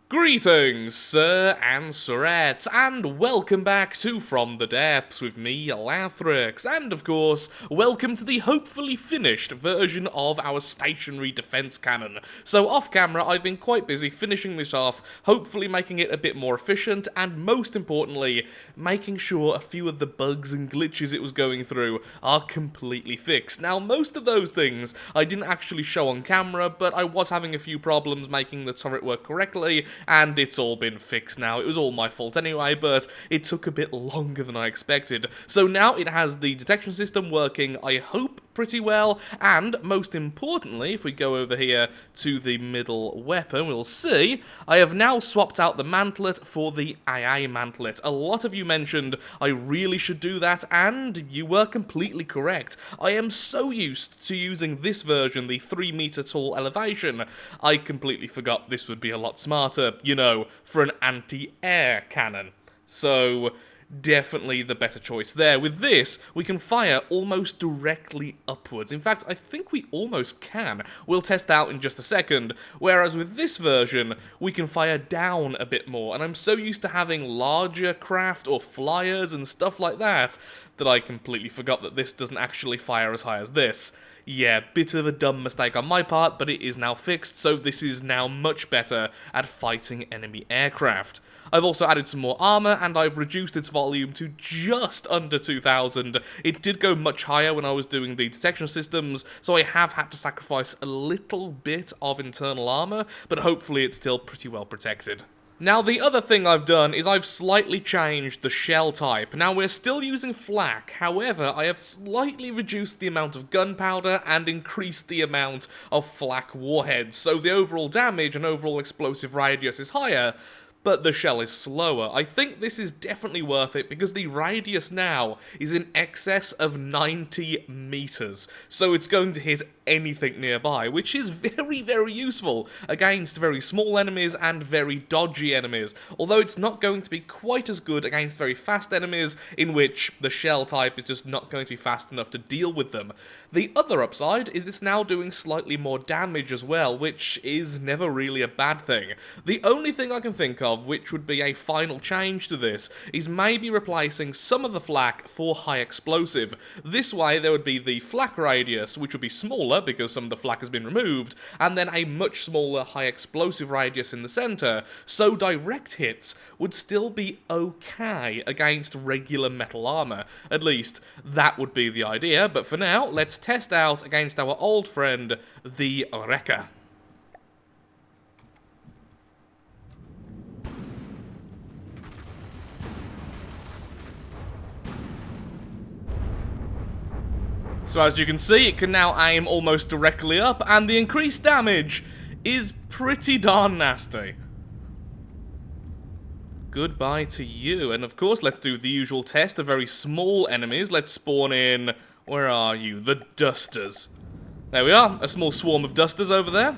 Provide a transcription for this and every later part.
Greetings, sir and sirettes, and welcome back to From the Depths with me, Lathrix, and of course, welcome to the hopefully finished version of our stationary defense cannon. So off camera, I've been quite busy finishing this off, hopefully making it a bit more efficient, and most importantly, making sure a few of the bugs and glitches it was going through are completely fixed. Now, most of those things I didn't actually show on camera, but I was having a few problems making the turret work correctly, and it's all been fixed now. It was all my fault anyway, but it took a bit longer than I expected. So now it has the detection system working, I hope, pretty well, and most importantly, if we go over here to the middle weapon, we'll see I have now swapped out the mantlet for the AA mantlet. A lot of you mentioned I really should do that, and you were completely correct. I am so used to using this version, the 3-meter tall elevation, I completely forgot this would be a lot smarter, you know, for an anti-air cannon. So definitely the better choice there. With this, we can fire almost directly upwards. In fact, I think we almost can. We'll test out in just a second. Whereas with this version, we can fire down a bit more. And I'm so used to having larger craft or flyers and stuff like that I completely forgot that this doesn't actually fire as high as this. Yeah, bit of a dumb mistake on my part, but it is now fixed, so this is now much better at fighting enemy aircraft. I've also added some more armor, and I've reduced its volume to just under 2,000. It did go much higher when I was doing the detection systems, so I have had to sacrifice a little bit of internal armor, but hopefully it's still pretty well protected. Now, the other thing I've done is I've slightly changed the shell type. Now, we're still using Flak, however, I have slightly reduced the amount of gunpowder and increased the amount of Flak warheads, so the overall damage and overall explosive radius is higher, but the shell is slower. I think this is definitely worth it because the radius now is in excess of 90 meters, so it's going to hit anything nearby, which is very, very useful against very small enemies and very dodgy enemies, although it's not going to be quite as good against very fast enemies, in which the shell type is just not going to be fast enough to deal with them. The other upside is it's now doing slightly more damage as well, which is never really a bad thing. The only thing I can think of which would be a final change to this is maybe replacing some of the flak for high explosive. This way there would be the flak radius, which would be smaller because some of the flak has been removed, and then a much smaller high explosive radius in the center, so direct hits would still be okay against regular metal armor. At least, that would be the idea, but for now, let's test out against our old friend, the Wrecker. So as you can see, it can now aim almost directly up, and the increased damage is pretty darn nasty. Goodbye to you, and of course, let's do the usual test of very small enemies. Let's spawn in, where are you? The Dusters. There we are, a small swarm of Dusters over there.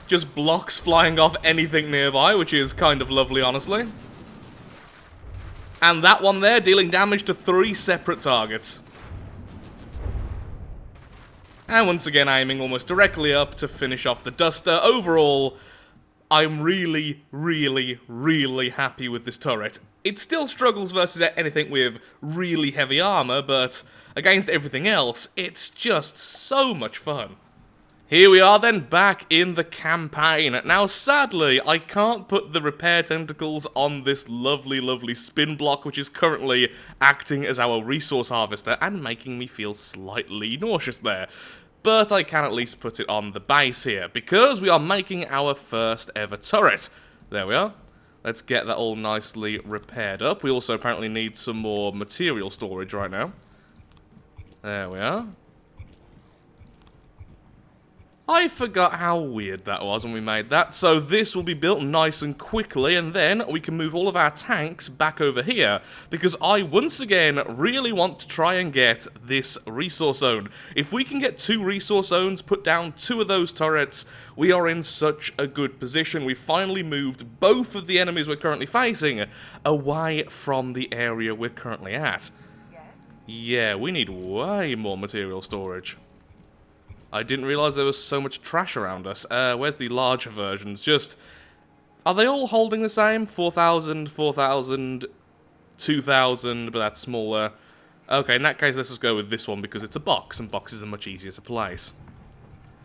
Just blocks flying off anything nearby, which is kind of lovely, honestly. And that one there, dealing damage to 3 separate targets. And once again, aiming almost directly up to finish off the Duster. Overall, I'm really, really, really happy with this turret. It still struggles versus anything with really heavy armor, but against everything else, it's just so much fun. Here we are then, back in the campaign. Now, sadly, I can't put the repair tentacles on this lovely, lovely spin block, which is currently acting as our resource harvester and making me feel slightly nauseous there. But I can at least put it on the base here, because we are making our first ever turret. There we are. Let's get that all nicely repaired up. We also apparently need some more material storage right now. There we are. I forgot how weird that was when we made that, so this will be built nice and quickly, and then we can move all of our tanks back over here, because I, once again, really want to try and get this resource zone. If we can get 2 resource zones, put down 2 of those turrets, we are in such a good position. We finally moved both of the enemies we're currently facing away from the area we're currently at. Yeah, we need way more material storage. I didn't realise there was so much trash around us. Where's the larger versions? Just... Are they all holding the same? 4,000, 4,000, 2,000, but that's smaller. Okay, in that case, let's just go with this one because it's a box, and boxes are much easier to place.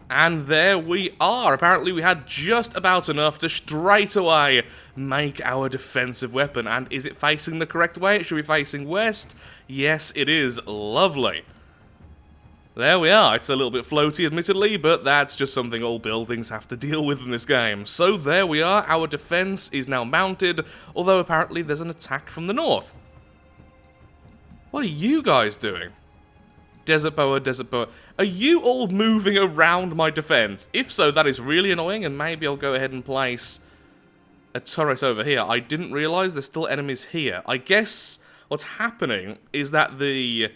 And there we are. Apparently we had just about enough to straight away make our defensive weapon. And is it facing the correct way? It should be facing west. Yes, it is. Lovely. There we are. It's a little bit floaty, admittedly, but that's just something all buildings have to deal with in this game. So there we are. Our defense is now mounted, although apparently there's an attack from the north. What are you guys doing? Desert boa, desert boa. Are you all moving around my defense? If so, that is really annoying, and maybe I'll go ahead and place a turret over here. I didn't realize there's still enemies here. I guess what's happening is that the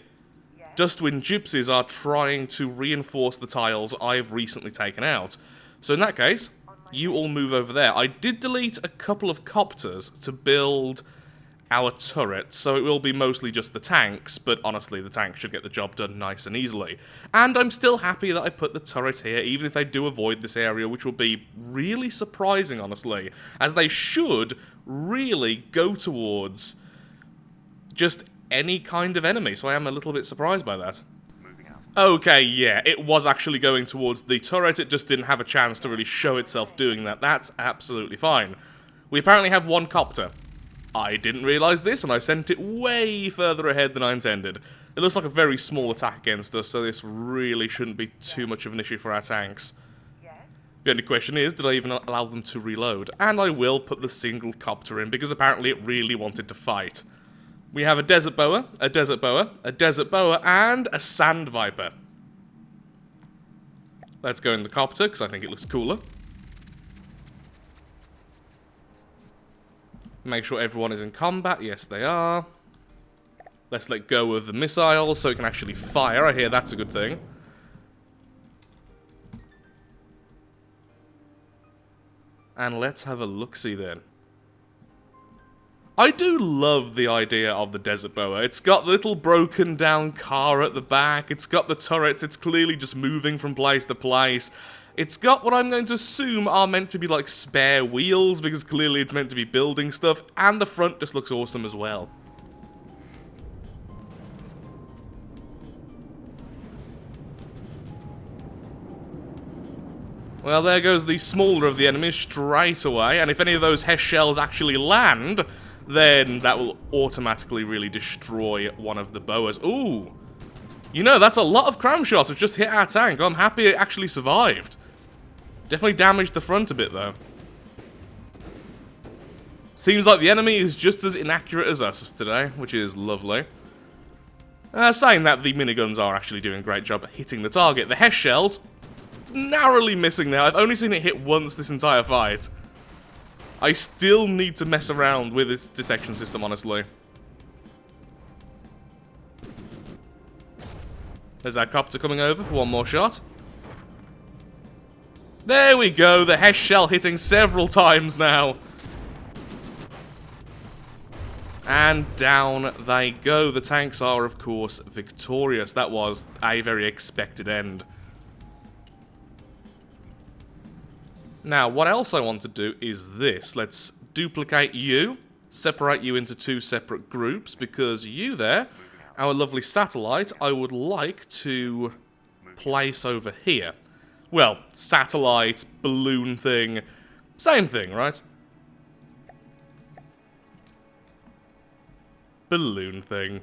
Dustwind Gypsies are trying to reinforce the tiles I've recently taken out. So in that case, you all move over there. I did delete a couple of copters to build our turret, so it will be mostly just the tanks, but honestly, the tanks should get the job done nice and easily. And I'm still happy that I put the turret here, even if they do avoid this area, which will be really surprising, honestly, as they should really go towards just any kind of enemy, so I am a little bit surprised by that. Okay, yeah, it was actually going towards the turret, it just didn't have a chance to really show itself doing that. That's absolutely fine. We apparently have one copter. I didn't realise this, and I sent it way further ahead than I intended. It looks like a very small attack against us, so this really shouldn't be too much of an issue for our tanks. The only question is, did I even allow them to reload? And I will put the single copter in, because apparently it really wanted to fight. We have a desert boa, a desert boa, a desert boa, and a sand viper. Let's go in the copter, because I think it looks cooler. Make sure everyone is in combat. Yes, they are. Let's let go of the missiles so it can actually fire. I hear that's a good thing. And let's have a look-see then. I do love the idea of the desert boa. It's got the little broken down car at the back. It's got the turrets. It's clearly just moving from place to place. It's got what I'm going to assume are meant to be like spare wheels, because clearly it's meant to be building stuff, and the front just looks awesome as well. Well, there goes the smaller of the enemies straight away, and if any of those HESH shells actually land, then that will automatically really destroy one of the boas. Ooh! You know, that's a lot of cram shots which just hit our tank. I'm happy it actually survived. Definitely damaged the front a bit, though. Seems like the enemy is just as inaccurate as us today, which is lovely. Saying that, the miniguns are actually doing a great job at hitting the target. The HESH shells, narrowly missing now. I've only seen it hit once this entire fight. I still need to mess around with its detection system, honestly. There's our copter coming over for one more shot. There we go, the HESH shell hitting several times now. And down they go. The tanks are, of course, victorious. That was a very expected end. Now, what else I want to do is this. Let's duplicate you, separate you into two separate groups, because you there, our lovely satellite, I would like to place over here. Well, satellite, balloon thing, same thing, right? Balloon thing.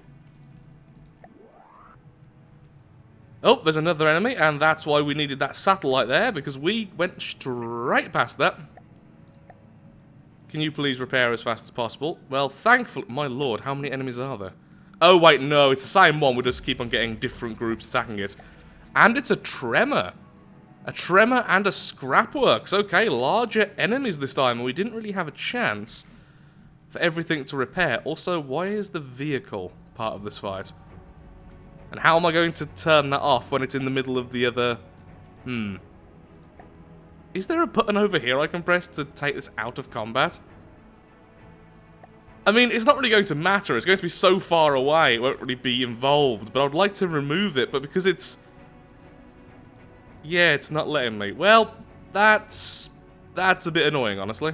Oh, there's another enemy, and that's why we needed that satellite there, because we went straight past that. Can you please repair as fast as possible? Well, thankfully... My lord, how many enemies are there? Oh, wait, no, it's the same one. We just keep on getting different groups attacking it. And it's a tremor. A tremor and a scrapworks. Okay, larger enemies this time, and we didn't really have a chance for everything to repair. Also, why is the vehicle part of this fight? And how am I going to turn that off when it's in the middle of the other... Is there a button over here I can press to take this out of combat? I mean, it's not really going to matter. It's going to be so far away, it won't really be involved. But I would like to remove it, but because it's... Yeah, it's not letting me. Well, that's a bit annoying, honestly.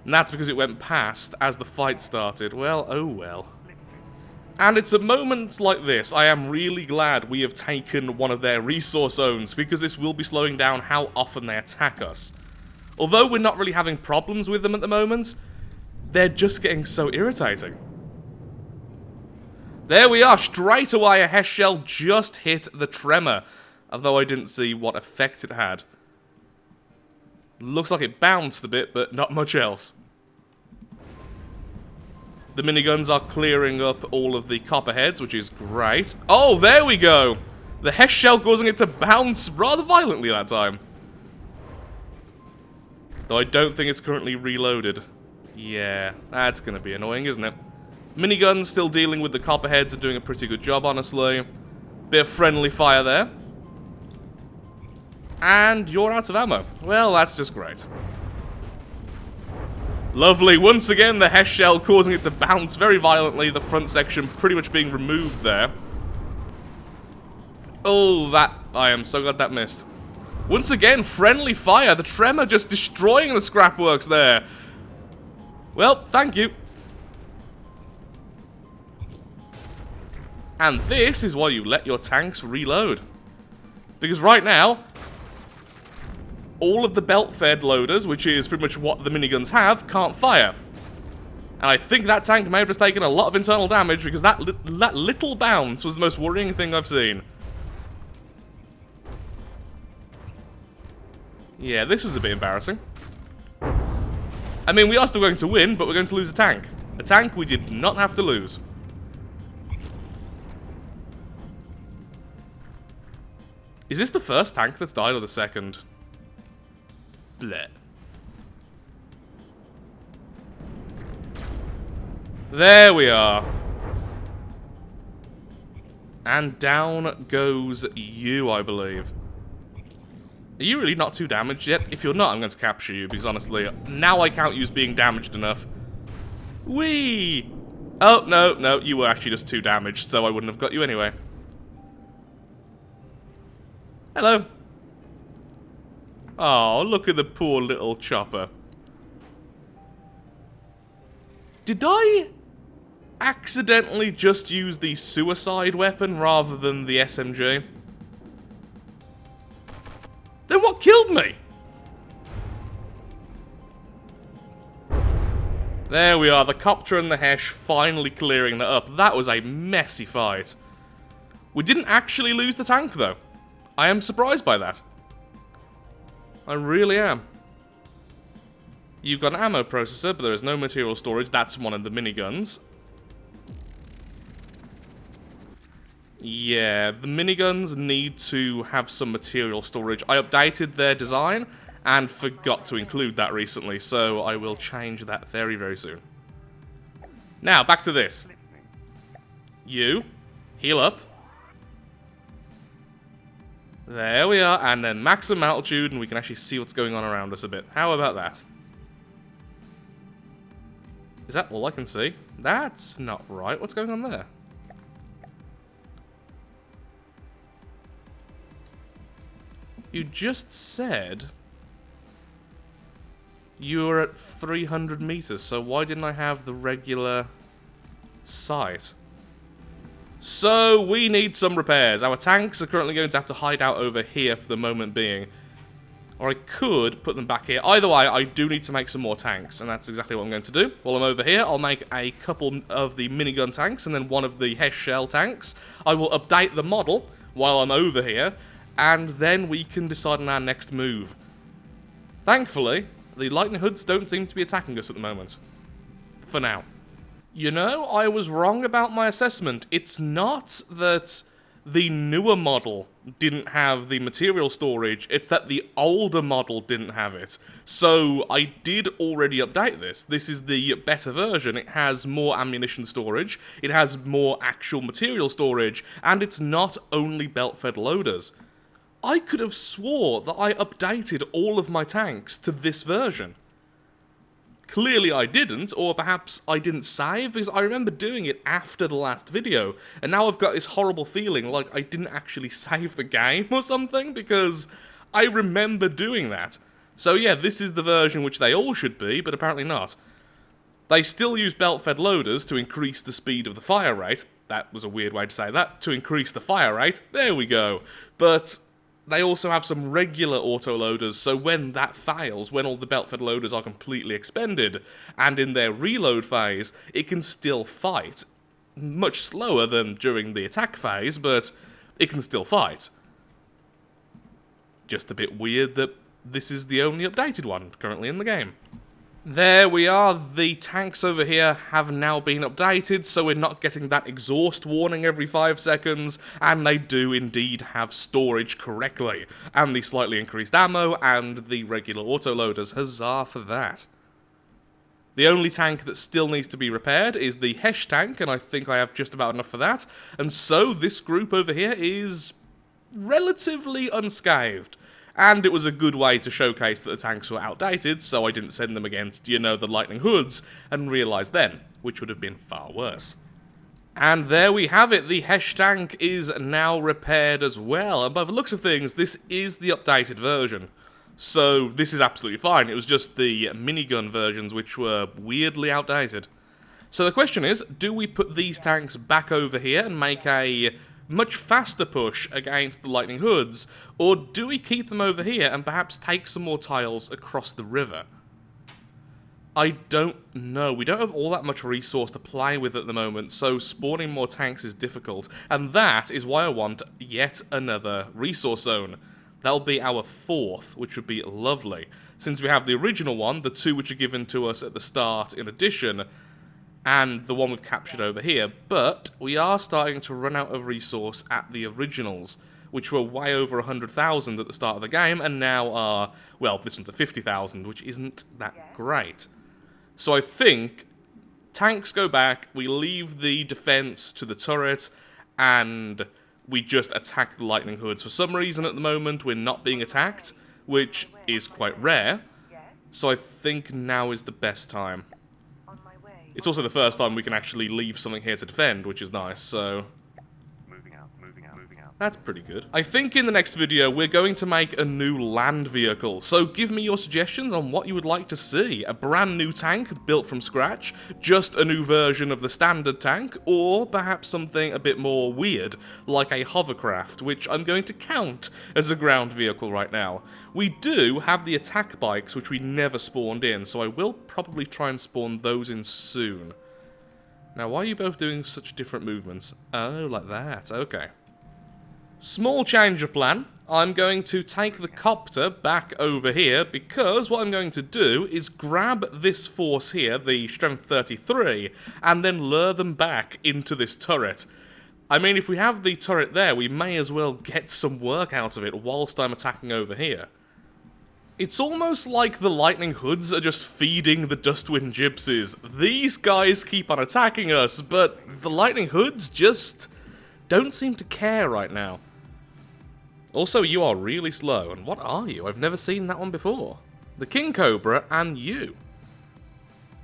And that's because it went past as the fight started. Well, oh well. And it's at moments like this I am really glad we have taken one of their resource zones, because this will be slowing down how often they attack us. Although we're not really having problems with them at the moment, they're just getting so irritating. There we are, straight away a Hesh shell just hit the tremor, although I didn't see what effect it had. Looks like it bounced a bit, but not much else. The miniguns are clearing up all of the copperheads, which is great. Oh, there we go! The Hesh shell causing it to bounce rather violently that time. Though I don't think it's currently reloaded. Yeah, that's gonna be annoying, isn't it? Miniguns still dealing with the copperheads and doing a pretty good job, honestly. Bit of friendly fire there. And you're out of ammo. Well, that's just great. Lovely. Once again, the Hesh shell causing it to bounce very violently. The front section pretty much being removed there. Oh, that... I am so glad that missed. Once again, friendly fire. The tremor just destroying the scrapworks there. Well, thank you. And this is why you let your tanks reload. Because right now, all of the belt-fed loaders, which is pretty much what the miniguns have, can't fire. And I think that tank may have just taken a lot of internal damage, because that little bounce was the most worrying thing I've seen. Yeah, this was a bit embarrassing. I mean, we are still going to win, but we're going to lose a tank. A tank we did not have to lose. Is this the first tank that's died or the second? Bleh. There we are. And down goes you, I believe. Are you really not too damaged yet? If you're not, I'm going to capture you, because honestly, now I count you as being damaged enough. Whee! Oh, no, no, you were actually just too damaged, so I wouldn't have got you anyway. Hello. Oh, look at the poor little chopper. Did I accidentally just use the suicide weapon rather than the SMG? Then what killed me? There we are, the copter and the Hesh finally clearing that up. That was a messy fight. We didn't actually lose the tank, though. I am surprised by that. I really am. You've got an ammo processor, but there is no material storage. That's one of the miniguns. Yeah, the miniguns need to have some material storage. I updated their design and forgot to include that recently, so I will change that very, very soon. Now, back to this. You, heal up. There we are, and then maximum altitude, and we can actually see what's going on around us a bit. How about that? Is that all I can see? That's not right. What's going on there? You just said you were at 300 meters, so why didn't I have the regular sight? So, we need some repairs. Our tanks are currently going to have to hide out over here for the moment being. Or I could put them back here. Either way, I do need to make some more tanks, and that's exactly what I'm going to do. While I'm over here, I'll make a couple of the minigun tanks, and then one of the Hesh shell tanks. I will update the model while I'm over here, and then we can decide on our next move. Thankfully, the lightning hoods don't seem to be attacking us at the moment. For now. You know, I was wrong about my assessment. It's not that the newer model didn't have the material storage, it's that the older model didn't have it. So, I did already update this. This is the better version. It has more ammunition storage, it has more actual material storage, and it's not only belt-fed loaders. I could have swore that I updated all of my tanks to this version. Clearly I didn't, or perhaps I didn't save, because I remember doing it after the last video, and now I've got this horrible feeling like I didn't actually save the game or something, because I remember doing that. So yeah, this is the version which they all should be, but apparently not. They still use belt-fed loaders to increase the speed of the fire rate. That was a weird way to say that. To increase the fire rate. There we go. But they also have some regular auto-loaders, so when that fails, when all the belt-fed loaders are completely expended, and in their reload phase, it can still fight. Much slower than during the attack phase, but it can still fight. Just a bit weird that this is the only updated one currently in the game. There we are, the tanks over here have now been updated, so we're not getting that exhaust warning every 5 seconds, and they do indeed have storage correctly, and the slightly increased ammo, and the regular autoloaders. Huzzah for that. The only tank that still needs to be repaired is the Hesh tank, and I think I have just about enough for that, and so this group over here is relatively unscathed. And it was a good way to showcase that the tanks were outdated, so I didn't send them against, you know, the Lightning Hoods, and realise then, which would have been far worse. And there we have it, the Hesh tank is now repaired as well, and by the looks of things, this is the updated version. So this is absolutely fine, it was just the minigun versions which were weirdly outdated. So the question is, do we put these tanks back over here and make a much faster push against the Lightning Hoods, or do we keep them over here and perhaps take some more tiles across the river? I don't know. We don't have all that much resource to play with at the moment, so spawning more tanks is difficult, and that is why I want yet another resource zone. That'll be our 4th, which would be lovely. Since we have the original one, the 2 which are given to us at the start in addition, and the one we've captured over here, but we are starting to run out of resource at the originals, which were way over 100,000 at the start of the game, and now are, well, this one's at 50,000, which isn't that great. So I think tanks go back, we leave the defense to the turret, and we just attack the Lightning Hoods. For some reason at the moment, we're not being attacked, which is quite rare, so I think now is the best time. It's also the first time we can actually leave something here to defend, which is nice, so moving out. That's pretty good. I think in the next video, we're going to make a new land vehicle, so give me your suggestions on what you would like to see. A brand new tank built from scratch, just a new version of the standard tank, or perhaps something a bit more weird, like a hovercraft, which I'm going to count as a ground vehicle right now. We do have the attack bikes, which we never spawned in, so I will probably try and spawn those in soon. Now, why are you both doing such different movements? Oh, like that, okay. Small change of plan. I'm going to take the copter back over here because what I'm going to do is grab this force here, the strength 33, and then lure them back into this turret. I mean, if we have the turret there, we may as well get some work out of it whilst I'm attacking over here. It's almost like the Lightning Hoods are just feeding the Dustwind Gypsies. These guys keep on attacking us, but the Lightning Hoods just don't seem to care right now. Also, you are really slow, and what are you? I've never seen that one before. The King Cobra and you.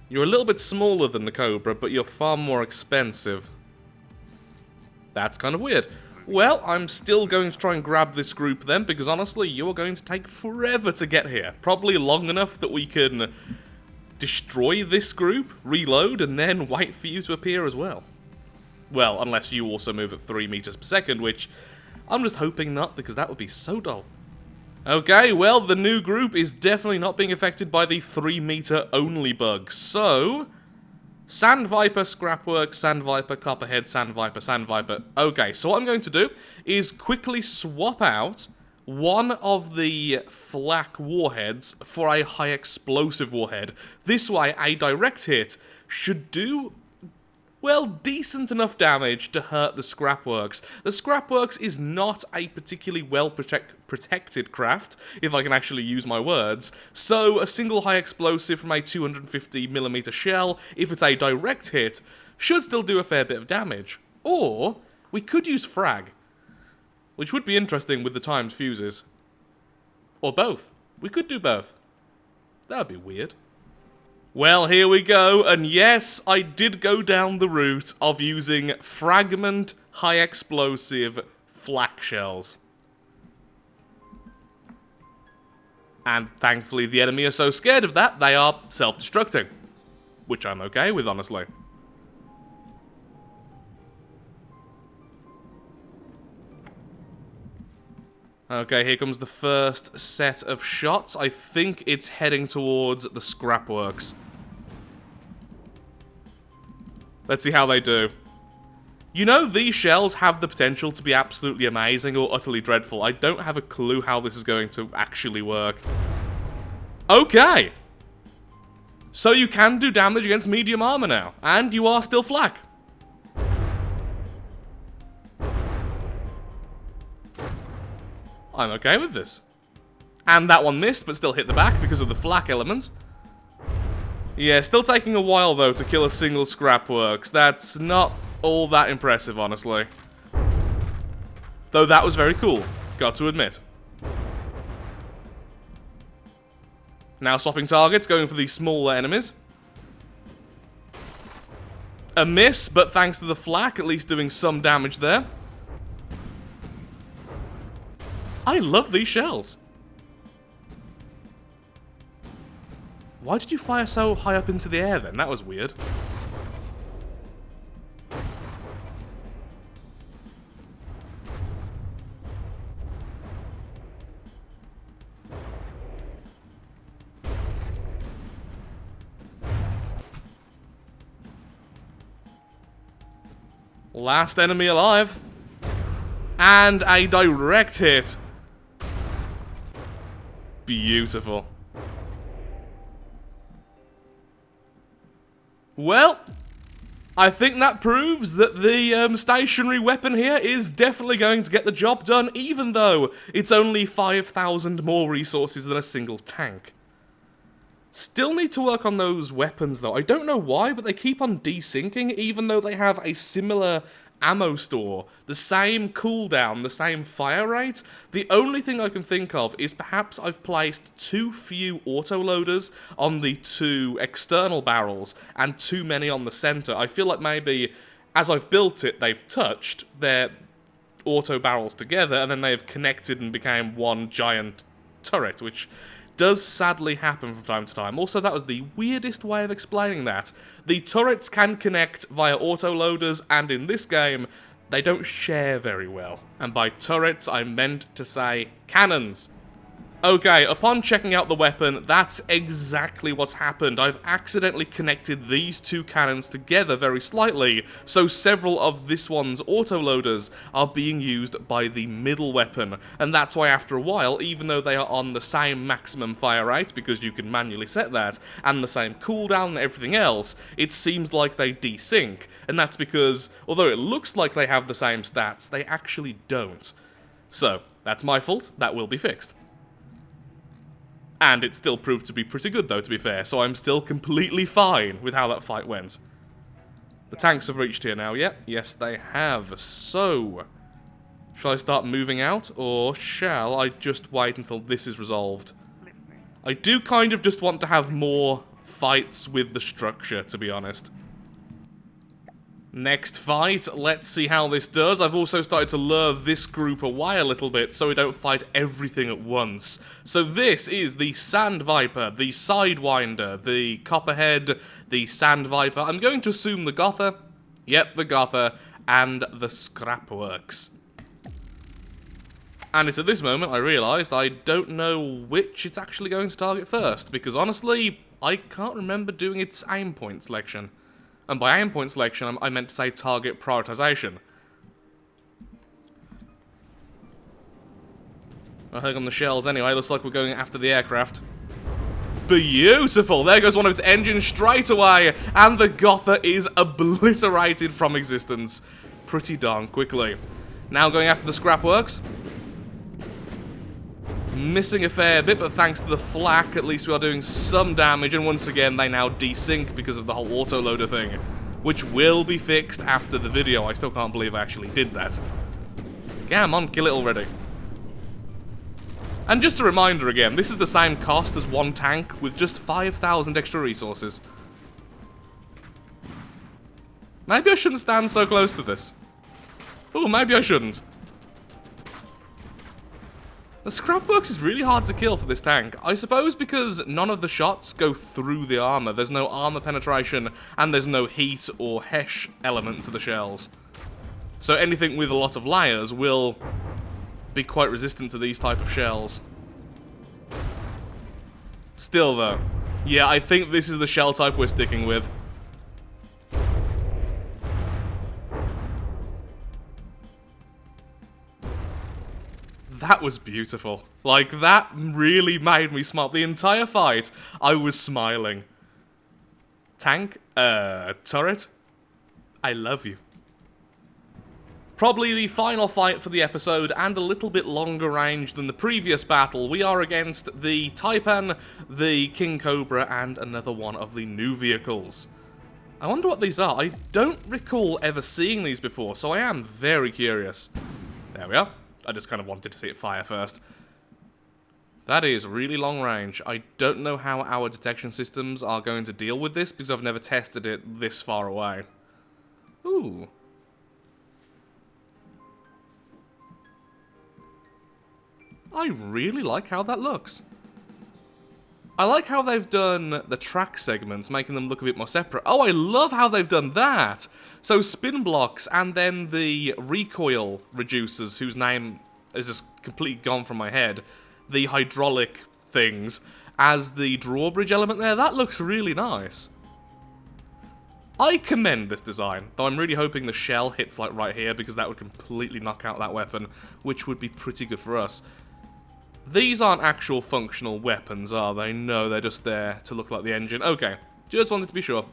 You're a little bit smaller than the Cobra, but you're far more expensive. That's kind of weird. Well, I'm still going to try and grab this group then, because honestly, you're going to take forever to get here. Probably long enough that we can destroy this group, reload, and then wait for you to appear as well. Well, unless you also move at 3 meters per second, which I'm just hoping not, because that would be so dull. Okay, well, the new group is definitely not being affected by the 3 meter only bug, so Sand Viper, Scrapwork, Sand Viper, Copperhead, Sand Viper, Sand Viper. Okay, so what I'm going to do is quickly swap out one of the Flak warheads for a high explosive warhead. This way, a direct hit should do, well, decent enough damage to hurt the Scrapworks. The Scrapworks is not a particularly well protected craft, if I can actually use my words, so a single high explosive from a 250mm shell, if it's a direct hit, should still do a fair bit of damage. Or we could use Frag, which would be interesting with the timed fuses. Or both. We could do both. That would be weird. Well, here we go, and yes, I did go down the route of using fragment, high explosive, flak shells. And thankfully the enemy are so scared of that, they are self-destructing. Which I'm okay with, honestly. Okay, here comes the first set of shots. I think it's heading towards the scrapworks. Let's see how they do. You know, these shells have the potential to be absolutely amazing or utterly dreadful. I don't have a clue how this is going to actually work. Okay! So you can do damage against medium armor now, and you are still flak. I'm okay with this. And that one missed, but still hit the back because of the flak element. Yeah, still taking a while, though, to kill a single scrapworks. That's not all that impressive, honestly. Though that was very cool, got to admit. Now swapping targets, going for the smaller enemies. A miss, but thanks to the flak, at least doing some damage there. I love these shells. Why did you fire so high up into the air then? That was weird. Last enemy alive. And a direct hit. Beautiful. Well, I think that proves that the stationary weapon here is definitely going to get the job done, even though it's only 5,000 more resources than a single tank. Still need to work on those weapons, though. I don't know why, but they keep on desyncing, even though they have a similar ammo store, the same cooldown, the same fire rate. The only thing I can think of is perhaps I've placed too few autoloaders on the two external barrels and too many on the center. I feel like maybe as I've built it, they've touched their auto barrels together and then they've connected and became one giant turret, which does sadly happen from time to time. Also, that was the weirdest way of explaining that. The turrets can connect via autoloaders, and in this game, they don't share very well. And by turrets, I meant to say cannons. Okay, upon checking out the weapon, that's exactly what's happened. I've accidentally connected these two cannons together very slightly, so several of this one's autoloaders are being used by the middle weapon, and that's why after a while, even though they are on the same maximum fire rate, because you can manually set that, and the same cooldown and everything else, it seems like they desync, and that's because, although it looks like they have the same stats, they actually don't. So, that's my fault, that will be fixed. And it still proved to be pretty good, though, to be fair, so I'm still completely fine with how that fight went. The tanks have reached here now, yep. Yes, they have. So, shall I start moving out, or shall I just wait until this is resolved? I do kind of just want to have more fights with the structure, to be honest. Next fight, let's see how this does. I've also started to lure this group away a little bit so we don't fight everything at once. So this is the Sand Viper, the Sidewinder, the Copperhead, the Sand Viper. I'm going to assume the Gotha. Yep, the Gotha, and the Scrapworks. And it's at this moment I realised I don't know which it's actually going to target first, because honestly, I can't remember doing its aim point selection. And by aim point selection, I meant to say target prioritization. I think on the shells anyway, looks like we're going after the aircraft. Beautiful! There goes one of its engines straight away, and the Gotha is obliterated from existence pretty darn quickly. Now going after the Scrapworks. Missing a fair bit, but thanks to the flak, at least we are doing some damage, and once again, they now desync because of the whole autoloader thing, which will be fixed after the video. I still can't believe I actually did that. Come on, kill it already. And just a reminder again, this is the same cost as one tank with just 5,000 extra resources. Maybe I shouldn't stand so close to this. Oh, maybe I shouldn't. The Scrapworks is really hard to kill for this tank. I suppose because none of the shots go through the armor. There's no armor penetration, and there's no heat or HESH element to the shells. So anything with a lot of layers will be quite resistant to these type of shells. Still though, yeah, I think this is the shell type we're sticking with. That was beautiful. Like, that really made me smile. The entire fight, I was smiling. Tank? Turret? I love you. Probably the final fight for the episode, and a little bit longer range than the previous battle. We are against the Taipan, the King Cobra, and another one of the new vehicles. I wonder what these are. I don't recall ever seeing these before, so I am very curious. There we are. I just kind of wanted to see it fire first. That is really long range. I don't know how our detection systems are going to deal with this, because I've never tested it this far away. Ooh. I really like how that looks. I like how they've done the track segments, making them look a bit more separate. Oh, I love how they've done that! So spin blocks, and then the recoil reducers, whose name is just completely gone from my head. The hydraulic things, as the drawbridge element there. That looks really nice. I commend this design, though I'm really hoping the shell hits like right here, because that would completely knock out that weapon, which would be pretty good for us. These aren't actual functional weapons, are they? No, they're just there to look like the engine. Okay, just wanted to be sure.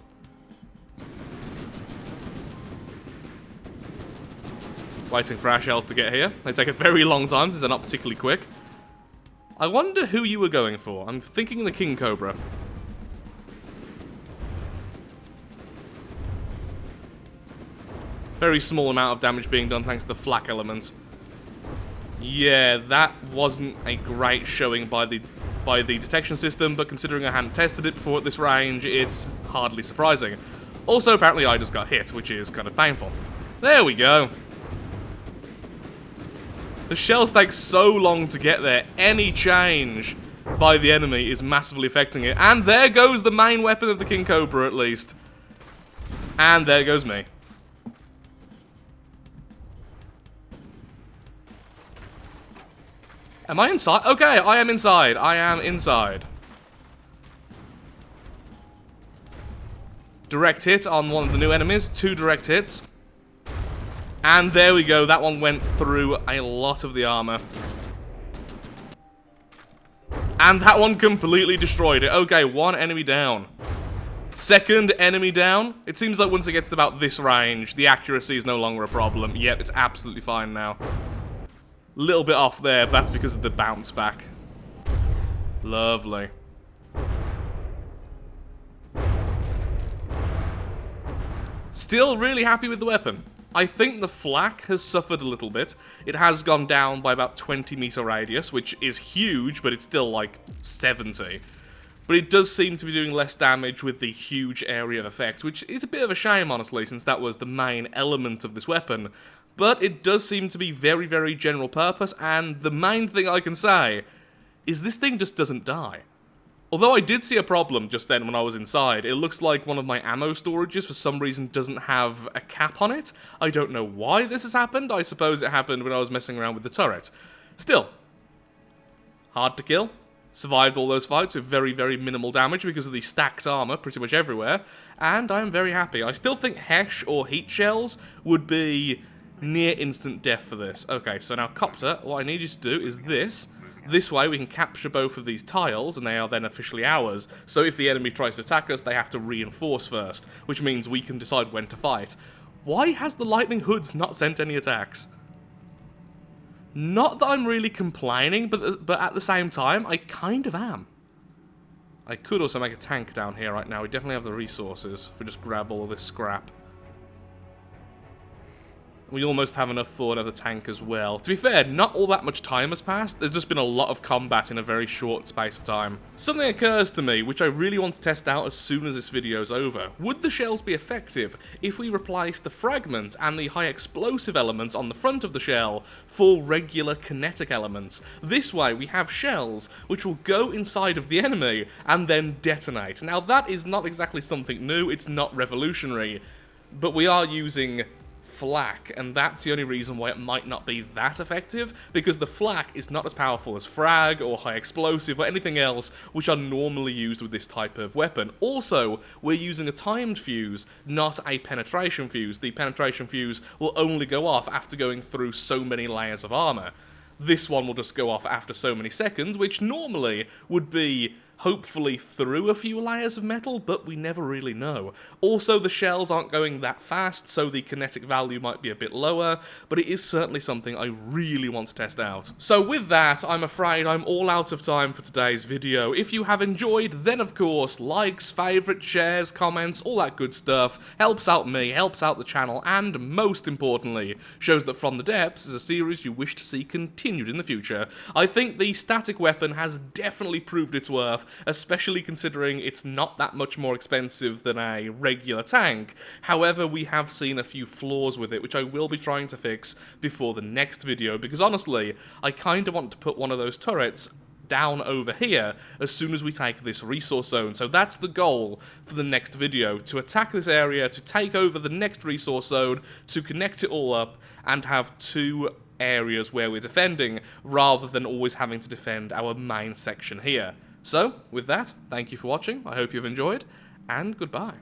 Waiting for our shells to get here. They take a very long time since they're not particularly quick. I wonder who you were going for. I'm thinking the King Cobra. Very small amount of damage being done thanks to the flak element. Yeah, that wasn't a great showing by the detection system, but considering I hadn't tested it before at this range, it's hardly surprising. Also, apparently I just got hit, which is kind of painful. There we go. The shells take so long to get there. Any change by the enemy is massively affecting it. And there goes the main weapon of the King Cobra, at least. And there goes me. Am I inside? Okay, I am inside. I am inside. Direct hit on one of the new enemies. 2 direct hits. And there we go. That one went through a lot of the armor. And that one completely destroyed it. Okay, 1 enemy down. 2nd enemy down. It seems like once it gets to about this range, the accuracy is no longer a problem. Yep, it's absolutely fine now. Little bit off there, but that's because of the bounce back. Lovely. Still really happy with the weapon. I think the flak has suffered a little bit. It has gone down by about 20-meter radius, which is huge, but it's still like 70. But it does seem to be doing less damage with the huge area of effect, which is a bit of a shame, honestly, since that was the main element of this weapon. But it does seem to be very, very general purpose, and the main thing I can say is this thing just doesn't die. Although I did see a problem just then when I was inside. It looks like one of my ammo storages for some reason doesn't have a cap on it. I don't know why this has happened. I suppose it happened when I was messing around with the turret. Still, hard to kill. Survived all those fights with very, very minimal damage because of the stacked armor pretty much everywhere. And I am very happy. I still think HESH or heat shells would be near instant death for this. Okay, so now Copter, what I need you to do is this. This way we can capture both of these tiles, and they are then officially ours. So if the enemy tries to attack us, they have to reinforce first, which means we can decide when to fight. Why has the Lightning Hoods not sent any attacks? Not that I'm really complaining, but at the same time, I kind of am. I could also make a tank down here right now. We definitely have the resources if we just grab all of this scrap. We almost have enough for another tank as well. To be fair, not all that much time has passed. There's just been a lot of combat in a very short space of time. Something occurs to me, which I really want to test out as soon as this video is over. Would the shells be effective if we replace the fragment and the high explosive elements on the front of the shell for regular kinetic elements? This way, we have shells which will go inside of the enemy and then detonate. Now, that is not exactly something new. It's not revolutionary. But we are using Flak, and that's the only reason why it might not be that effective, because the Flak is not as powerful as Frag or high explosive or anything else which are normally used with this type of weapon. Also, we're using a timed fuse, not a penetration fuse. The penetration fuse will only go off after going through so many layers of armor. This one will just go off after so many seconds, which normally would be hopefully through a few layers of metal, but we never really know. Also, the shells aren't going that fast, so the kinetic value might be a bit lower, but it is certainly something I really want to test out. So with that, I'm afraid I'm all out of time for today's video. If you have enjoyed, then of course, likes, favourites, shares, comments, all that good stuff helps out me, helps out the channel, and most importantly, shows that From the Depths is a series you wish to see continued in the future. I think the static weapon has definitely proved its worth, especially considering it's not that much more expensive than a regular tank. However, we have seen a few flaws with it, which I will be trying to fix before the next video, because honestly, I kind of want to put one of those turrets down over here as soon as we take this resource zone. So that's the goal for the next video, to attack this area, to take over the next resource zone, to connect it all up, and have two areas where we're defending, rather than always having to defend our main section here. So, with that, thank you for watching, I hope you've enjoyed, and goodbye.